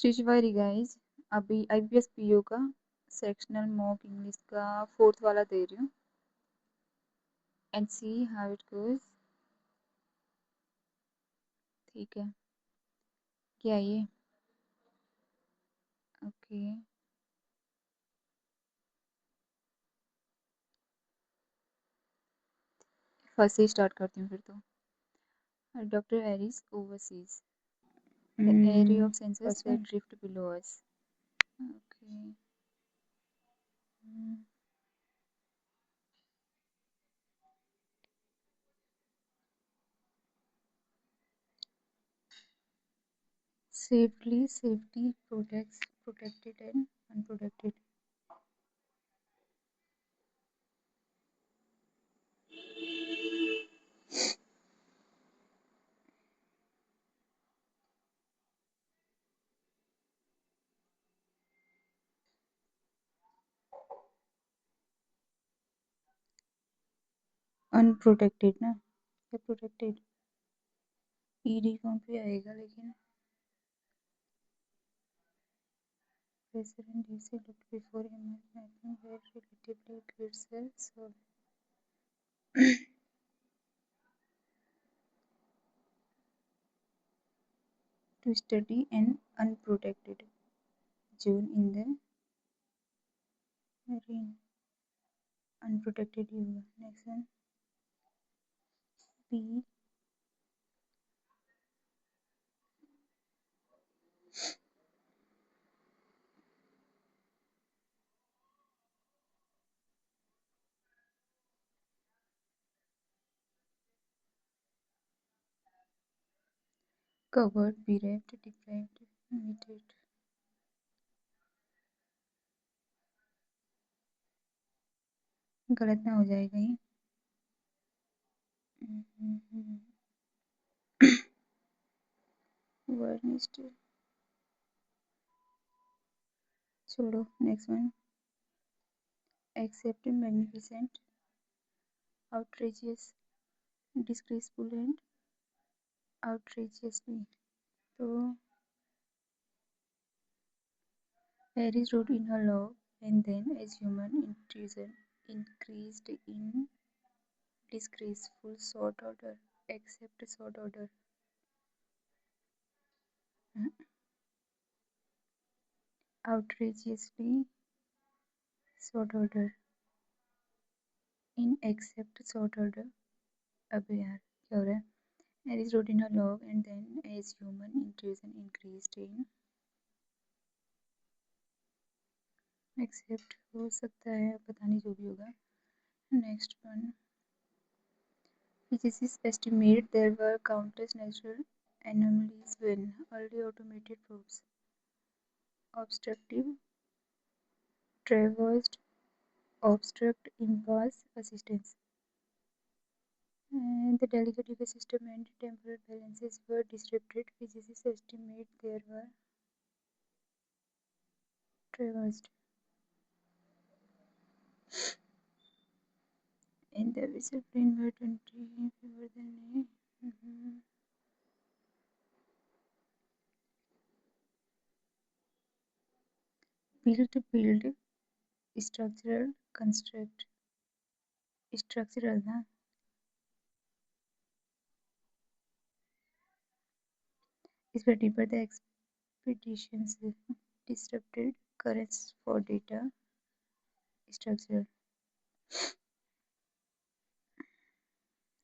श्रीशिवारी guys, अभी IBPS PO का sectional mock English का 4th वाला दे रही हूँ and see how it goes. ठीक है, क्या ये? ओके, फर्स्ट से स्टार्ट करती हूँ फिर तो। डॉक्टर एरिस overseas the area of sensors First one. That drift below us. Okay, safety protects protected and unprotected. Unprotected ना, या प्रोटेक्टेड? ईडी कौन पे आएगा लेकिन? President DC looked before him as mapping were relatively good cells so to study an unprotected zone in the marine. Unprotected yoga. Next one. B. Covered, bereft, deprived, muted. गलत ना हो जाए कहीं। वर्निस्ट छोड़ो। Next one. Except magnificent outrageous disgraceful and outrageously। तो Harris wrote in her log, and then, as human intrusion increased in disgraceful sort order, except sort order, outrageously sort order, in except sort order। अबे यार क्या हो रहा है? Harris wrote in her log, and then, as human intrusion increased in except हो सकता है, पता नहीं जो भी होगा। Next one. Physicists estimate there were countless natural anomalies when early automated probes obstructive, traversed, obstruct, impasse, assistance. And the delicate ecosystem and temporal balances were disrupted. Physicists estimate there were traversed. In the vessel plane were 20 fewer than build structural construct structural ना इस पर deeper the expeditions disrupted currents for data structure.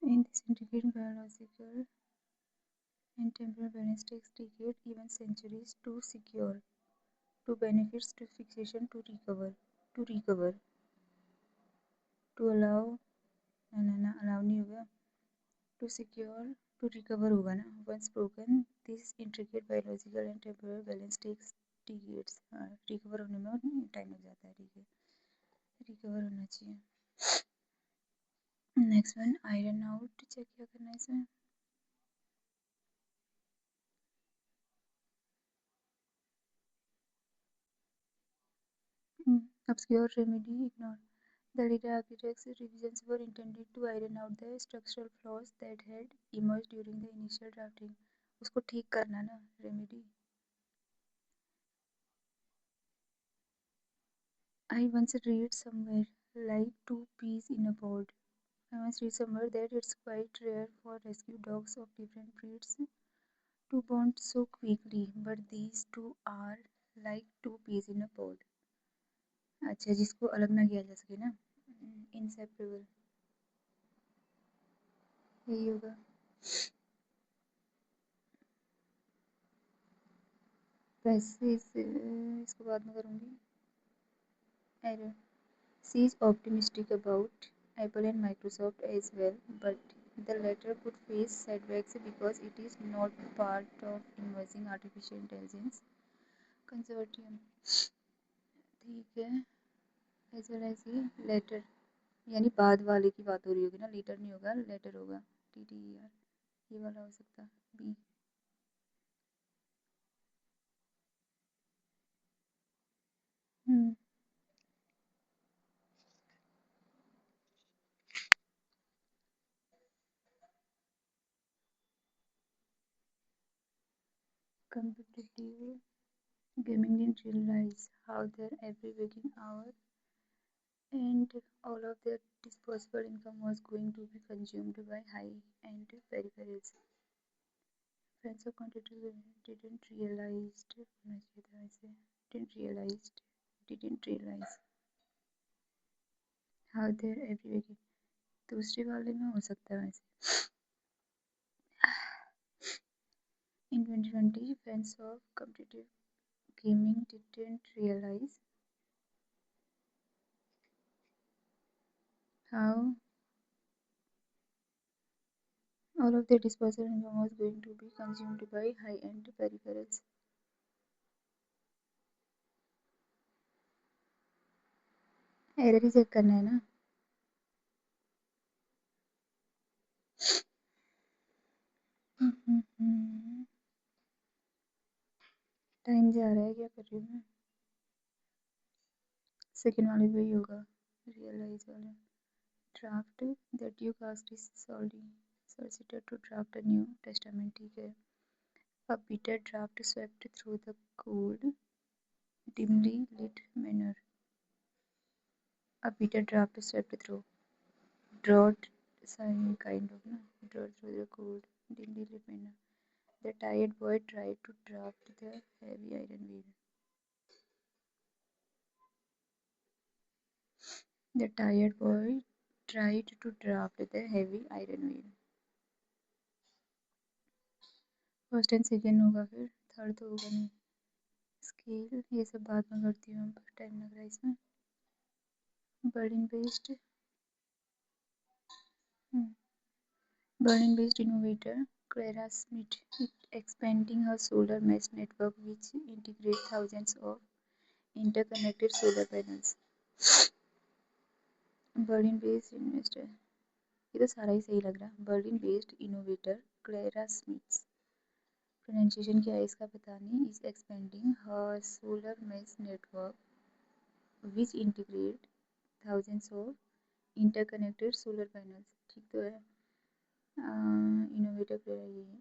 In this intricate biological and temporal balance takes decades, even centuries, to secure, to benefits, to fixation, to recover, to allow, ना allow नहीं होगा, to secure, to recover होगा ना, once broken, this intricate biological and temporal balance takes decades। हाँ, recover होने में time लग जाता है, ठीक है, recover होना चाहिए। Next one, iron out, check क्या करना है इसमें? Obscure remedy ignored. The later architects' revisions were intended to iron out the structural flaws that had emerged during the initial drafting. उसको ठीक करना ना, remedy. I once read somewhere like two peas in a pod. I once read somewhere that it's quite rare for rescue dogs of different breeds to bond so quickly, but these two are like two peas in a pod. अच्छा, जिसको अलग ना किया जा सके ना, inseparable, यही होगा. वैसे इसको बाद में करूँगी. Error. She is optimistic about Apple and Microsoft as well, but the latter could face setbacks because it is not part of emerging artificial intelligence consortium. ठीक है. एज वेल एज ये लेटर, यानी बाद वाले की बात हो रही होगी ना, लेटर नहीं होगा, लेटर होगा. TTER, ये वाला हो सकता. B. Competitive gaming didn't realize how their every waking hour and all of their disposable income was going to be consumed by high-end peripherals. Friends of competitors didn't realize didn't realize how their every waking. दूसरे वाले में हो सकता है वैसे. In 2020, fans of competitive gaming didn't realize how all of their disposable income was going to be consumed by high-end peripherals. Error ही check करना है ना. टाइम जा रहा है, क्या कर रही हूँ मैं. सेकेंड वाले पे ही होगा, रियलाइज वाले. Draft that you cast is solicited to draft a new testament. ठीक है. A bitter draft swept through the cold, dimly lit manor. A bitter draft swept through. Drought, some kind of, no? Drought through the cold, dimly lit manor. The tired boy tried to draft the heavy iron wheel. The tired boy tried to draft the heavy iron wheel. First and second होगा, फिर third तो होगा नहीं. Scale ये सब बाद में करती हूँ, टाइम लग रहा है इसमें. Berlin based innovator Clara Smith is expanding her solar mesh network, which integrates thousands of interconnected solar panels. Berlin based investor, ये तो सारा ही सही लग रहा. Berlin based innovator Clara Smith, pronunciation क्या है इसका पता नहीं, is expanding her solar mesh network, which integrate thousands of interconnected solar panels. ठीक तो है. इनोवेटर कर रही है,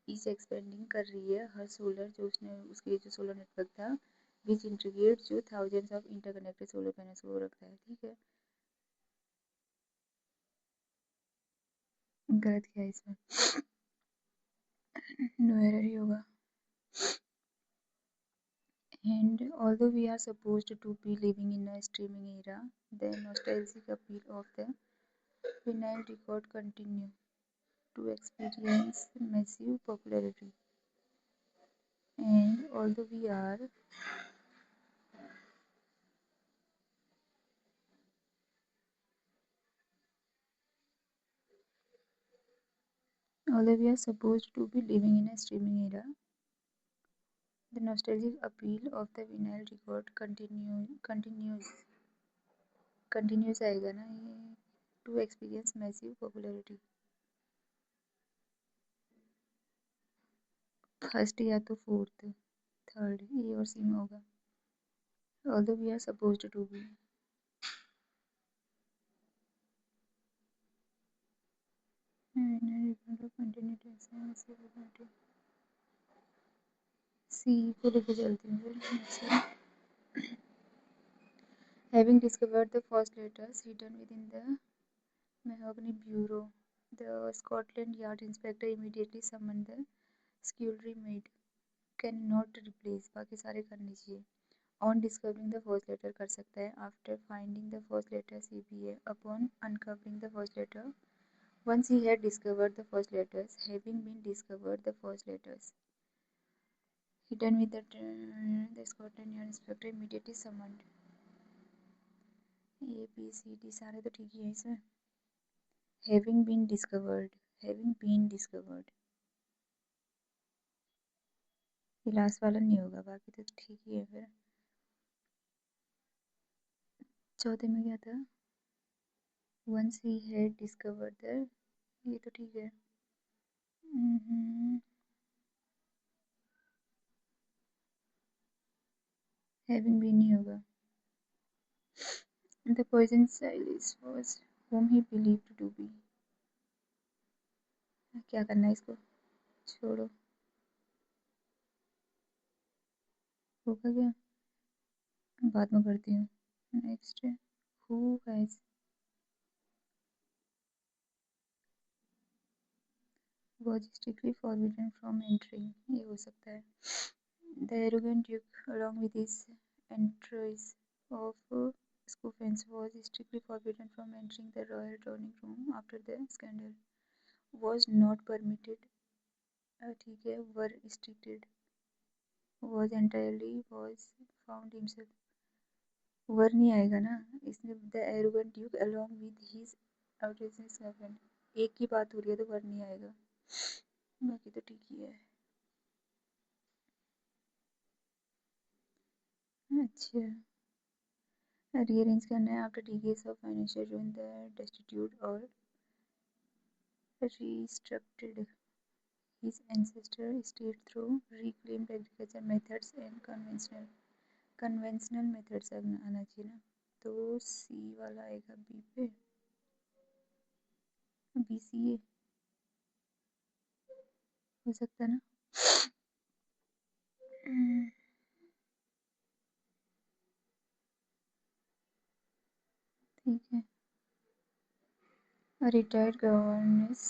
इस एक्सपेंडिंग कर रही है हर सोलर, जो उसने उसके जो सोलर नेटवर्क था, विच इंटीग्रेट, जो thousands of interconnected solar panels को रखता है. ठीक है. गलत क्या है इसमें. नो एरर ही होगा. And although we are supposed to be living in a streaming era, the nostalgic appeal of the vinyl record continue to experience massive popularity. And although we are supposed to be living in a streaming era, the nostalgic appeal of the vinyl record continues आएगा ना ये, to experience massive popularity. First या तो fourth, third, ए और सी में होगा. although we are supposed to be. सी को लेके चलती हूँ फिर. Having discovered the first letters hidden within the mahogany bureau, the Scotland Yard inspector immediately summoned the scullery maid. Cannot replace, बाकी सारे करने चाहिए. On discovering the first letter कर सकता है. After finding the first letter CPA. Upon uncovering the first letter. Once he had discovered the first letters, having been discovered the first letters hidden with the Scotland Yard inspector immediately summoned. A B C D सारे तो ठीक ही है इसमें. Having been discovered. Having been discovered. ये last वाला नहीं होगा, बाकी तो ठीक ही है फिर. चौथे में क्या था? Once he had discovered the, ये तो ठीक है. Having been नहीं होगा. The poison Silas was whom he believed to be. क्या करना है इसको? छोड़ो. होगा क्या? बाद में करती हूँ. नेक्स्ट है who has was strictly forbidden from entering. ये हो सकता है. The arrogant duke, along with his entourage of scoffins, was strictly forbidden from entering the royal drawing room after the scandal. Was not permitted. ठीक है. Were restricted. Was entirely. Was found himself. वर नहीं आएगा ना, इसने the arrogant Duke along with his outrageous servant. एक की बात हो रही है तो वर नहीं आएगा. बाकी तो ठीक ही है. अच्छा, रीअरेंज करना है. After decades of financial रूइन the destitute और restructured his ancestor state through reclaimed agriculture methods and conventional methods आना चाहिए ना. तो सी वाला आएगा बी पे. बी सी ए हो सकता है ना. ठीक है. A retired governess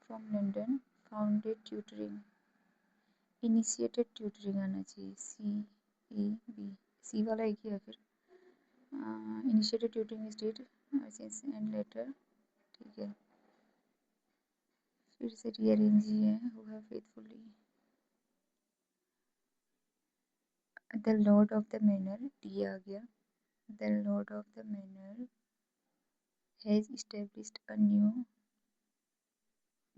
from London founded tutoring, initiated tutoring आना चाहिए. C C वाला एक ही है फिर. Initiated tutoring is did since and later. ठीक है. फिर से rearrange ही है. Who have faithfully. The Lord of the Manor D आ गया. The Lord of the Manor has established a new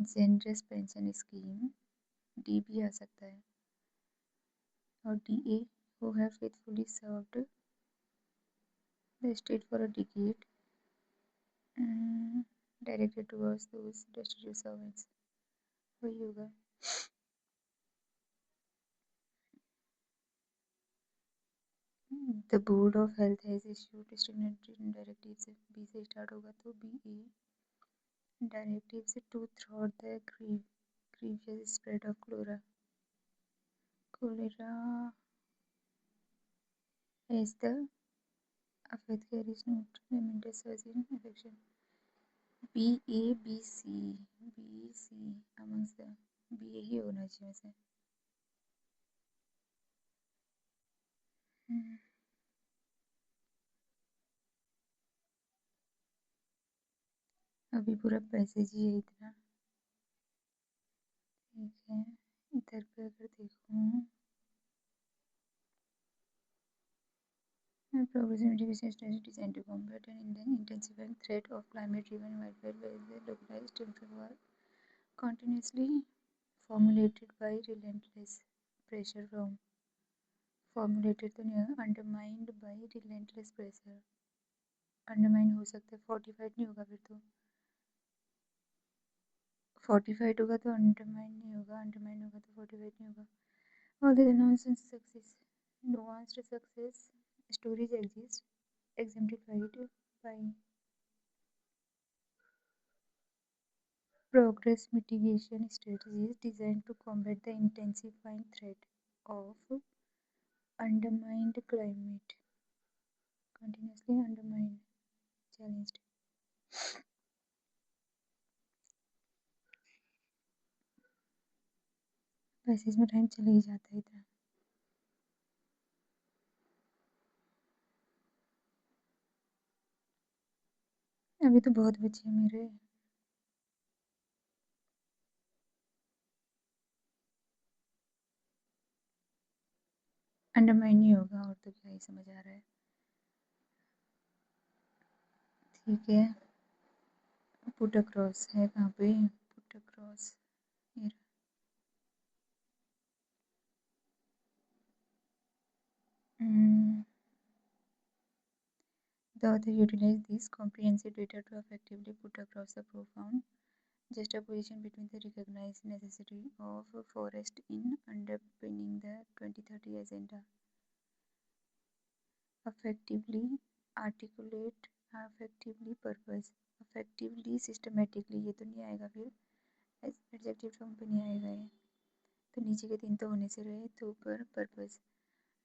generous pension scheme. D भी आ सकता है. और D A who have faithfully served the state for a decade, directed towards those destitute servants. वही होगा. The Board of Health has issued stringent directives. B से start होगा तो B A. Directives to thwart the grievous spread of cholera as the affect carries no tremendous surge in infection. B A B C amongst the B A ही होना चाहिए वैसे. अभी पूरा passage ही है इतना. ठीक है. इधर पे अगर देखूँ progressive mitigation strategy designed to combat an intensifying threat of climate-driven wildfire where the localized were continuously formulated by relentless pressure from formulated तो नहीं है. undermined by relentless pressure. undermine हो सकता है. fortified नहीं होगा फिर तो. fortified होगा तो undermine नहीं होगा. undermine होगा तो fortified नहीं होगा. all the nuanced success stories exist exemplified by progress mitigation strategies designed to combat the intensifying threat of undermined climate continuously undermined, challenged. वैसे इसमें टाइम चला ही जाता है इतना। अभी तो बहुत बचे हैं मेरे। अंडरमाइन ही होगा, और तो क्या ही समझ आ रहा है। ठीक है, पुट अक्रॉस है कहाँ पे? Put across the author utilized this comprehensive data to effectively put across the profound juxtaposition between the recognized necessity of forest in underpinning the 2030 agenda. Effectively articulate, effectively purpose, effectively systematically, ये तो नहीं आएगा फिर, adjective form पे नहीं आएगा ये, तो नीचे के तीन तो होने से रहे, तो ऊपर purpose,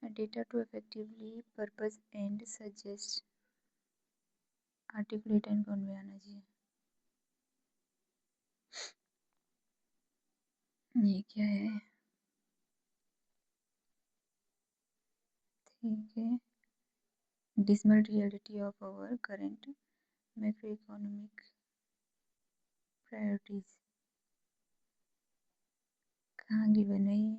data to effectively purpose and suggest, articulate and convey आना चाहिए। ये क्या है? ठीक है, dismal reality of our current macroeconomic priorities, कहाँ गिवन है ये?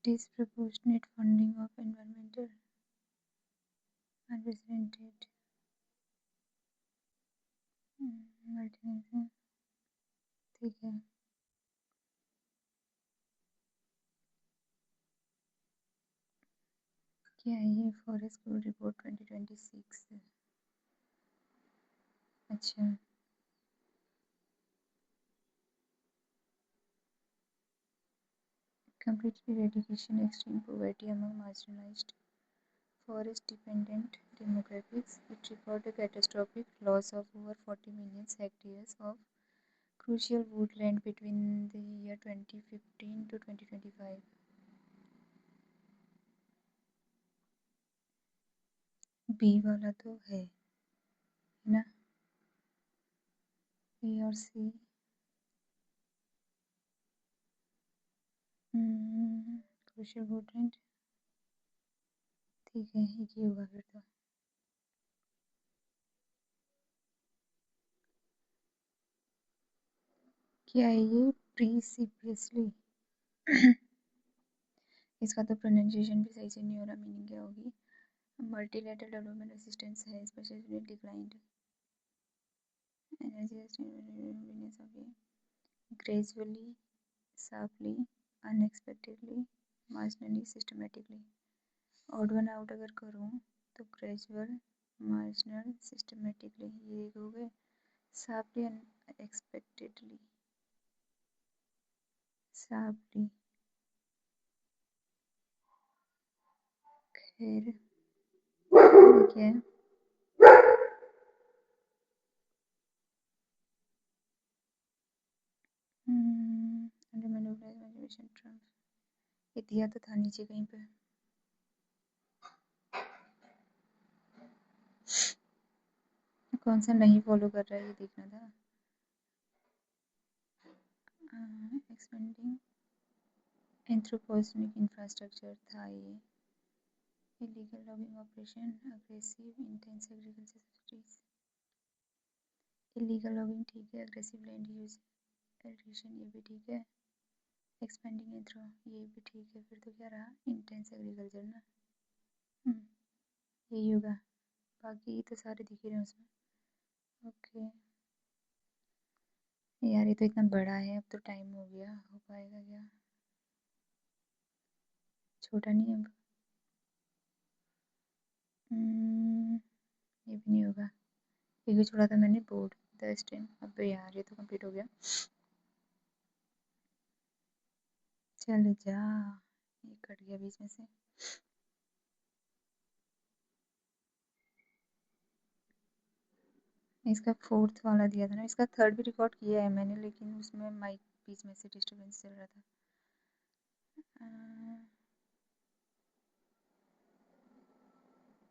Disproportionate funding of environmental unprecedented multinational, ठीक है। क्या है ये? फॉरेस्ट ग्रोथ रिपोर्ट 2026, अच्छा। Complete eradication extreme poverty among marginalized forest dependent demographics. It recorded a catastrophic loss of over 40 million hectares of crucial woodland between the year 2015 to 2025. B वाला तो है ना, बी और सी। क्रूशियल वुडलैंड, ठीक है, एक ही होगा फिर तो। क्या है ये? प्रीसिपियसली इसका तो प्रोनाउंसिएशन भी सही से नहीं हो रहा, मीनिंग क्या होगी? मल्टीलेटरल डेवलपमेंट असिस्टेंस है, specially declined energy gradually, sharply, unexpectedly, marginally, systematically. Odd one out अगर करूँ तो ग्रेजुअल, मार्जिनल, सिस्टमेटिकली, ये हो गए। शार्पली, अनएक्सपेक्टेडली, शार्पली, खैर क्या है? ये दिया तो था नीचे कहीं पे। कौन सा नहीं फॉलो कर रहा है ये देखना था। एक्सपेंडिंग एंथ्रोपोजेनिक इंफ्रास्ट्रक्चर था ये। Illegal logging operation, aggressive intense agriculture subsidies. Illegal logging ठीक है, अग्रेसिव लैंड यूज एडिशन ये भी ठीक है, एक्सपेंडिंग एंथ्रो ये भी ठीक है, फिर तो क्या रहा? इंटेंस एग्रीकल्चर ना। यही होगा, बाकी तो सारे दिख ही रहे हैं उसमें। ओके यार, ये तो इतना बड़ा है, अब तो टाइम हो गया, हो पाएगा क्या? छोटा नहीं है अब। ये भी नहीं होगा, ये भी छोड़ा था मैंने, बोर्ड द स्टेम। अब यार ये तो कंप्लीट हो गया। चल जा, ये कट गया बीच में से। इसका फोर्थ वाला दिया था ना, इसका थर्ड भी रिकॉर्ड किया है मैंने, लेकिन उसमें माइक बीच में से डिस्टर्बेंस चल रहा था।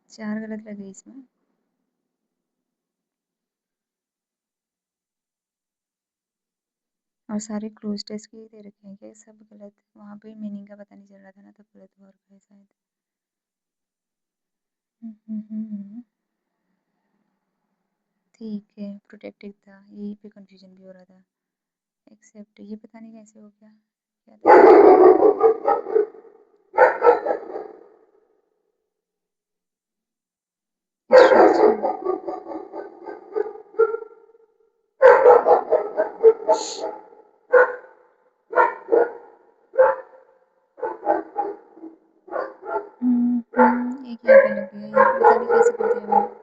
4 गलत लगे इसमें। और सारे क्लोज टेस्ट के ही दे रखे हैं क्या? सब गलत। वहाँ पे मीनिंग का पता नहीं चल रहा था ना, तब गलत हुआ है शायद। ठीक है, प्रोटेक्टेड था, यही पे कंफ्यूजन भी हो रहा था। एक्सेप्ट, ये पता नहीं कैसे हो गया, क्या था? एक यहाँ पे लग गया, ये पता नहीं कैसे कर दिया मैंने।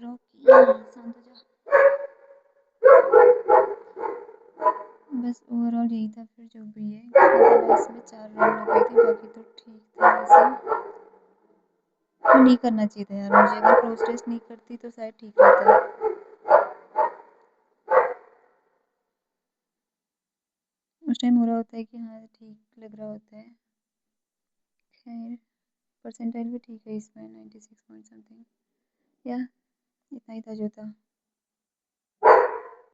रॉकी शांत हो जा। बस ओवरऑल यही था फिर, जो भी है। इसमें 4 रॉन्ग लग गए थे, बाकी तो ठीक था वैसे। तो नहीं करना चाहिए था यार मुझे, अगर क्लोज टेस्ट नहीं करती तो शायद ठीक रहता। उस टाइम हो रहा होता है कि हाँ ठीक लग रहा होता है। खैर, परसेंटाइल भी ठीक है इसमें, 96 पॉइंट समथिंग। या इतना ही था जो था।